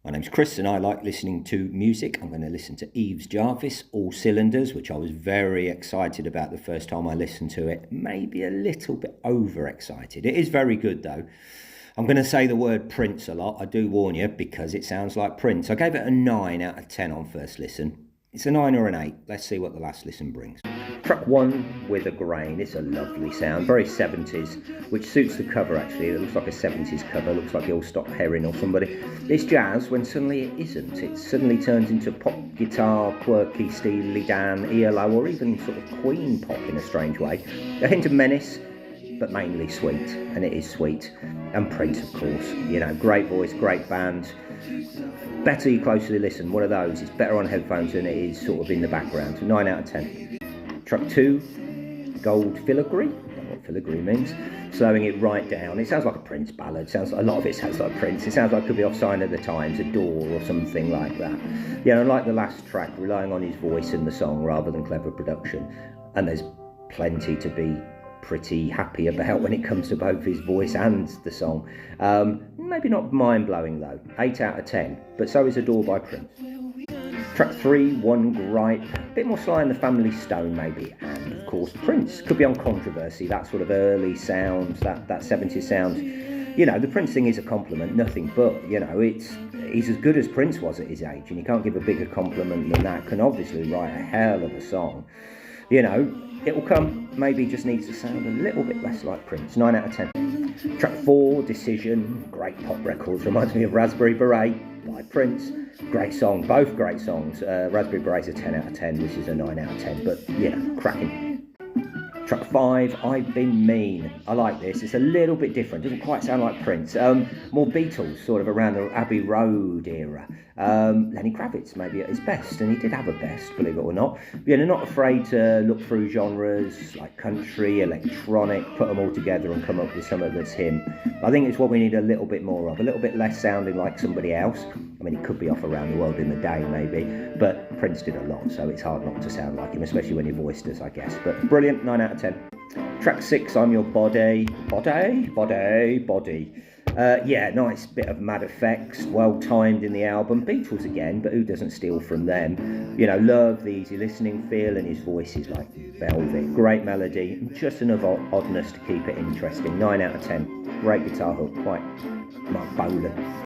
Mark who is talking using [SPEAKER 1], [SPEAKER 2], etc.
[SPEAKER 1] My name's Chris and I like listening to music. I'm going to listen to Yves' Jarvis, All Cylinders, which I was very excited about the first time I listened to it. Maybe a little bit overexcited. It is very good though. I'm going to say the word Prince a lot, I do warn you, because it sounds like Prince. I gave it a 9 out of 10 on first listen. It's a 9 or an 8. Let's see what the last listen brings. Track 1, With a Grain. It's a lovely sound, very 70s, which suits the cover actually. It looks like a 70s cover, looks like You'll Stop Herring or somebody. It's jazz when suddenly it isn't. It suddenly turns into pop guitar, quirky, Steely Dan, ELO, or even sort of Queen pop in a strange way. A hint of menace, but mainly sweet, and it is sweet. And Prince, of course, you know, great voice, great band. Better you closely listen, one of those. It's better on headphones than it is sort of in the background. So 9 out of 10. Track 2, Gold Filigree. I don't know what Filigree means. Slowing it right down. It sounds like a Prince ballad. Sounds like, a lot of it sounds like Prince. It sounds like it could be off Sign of the Times, A Door or something like that. Yeah, and like the last track, relying on his voice in the song rather than clever production. And there's plenty to be pretty happy about when it comes to both his voice and the song. Maybe not mind-blowing though. 8 out of 10. But so is A Door by Prince. Track 3, One Gripe, a bit more Sly and the Family Stone maybe, and of course Prince. Could be on Controversy, that sort of early sounds, that 70s sound. You know, the Prince thing is a compliment, nothing but, you know, he's as good as Prince was at his age, and you can't give a bigger compliment than that. Can obviously write a hell of a song. You know, it will come, maybe just needs to sound a little bit less like Prince. 9 out of 10. Track 4, Decision, great pop records, reminds me of Raspberry Beret by Prince. Great song, both great songs. Raspberry Beret's a 10 out of 10, this is a 9 out of 10, but yeah, cracking. Track 5, I've Been Mean. I like this, it's a little bit different, doesn't quite sound like Prince. More Beatles, sort of around the Abbey Road era. Lenny Kravitz maybe at his best, and he did have a best, believe it or not. You know, not afraid to look through genres like country, electronic, put them all together and come up with something that's him. I think it's what we need a little bit more of, a little bit less sounding like somebody else. I mean, it could be off Around the World in the Day maybe, but Prince did a lot, so it's hard not to sound like him, especially when your voice does, I guess. But brilliant, 9 out of 10. Track 6, I'm Your Body. Body. Yeah, nice bit of Mad Effects, well timed in the album. Beatles again, but who doesn't steal from them? You know, love the easy listening feel, and his voice is like velvet. Great melody, just enough oddness to keep it interesting. 9 out of 10. Great guitar hook, quite Mark Bolan.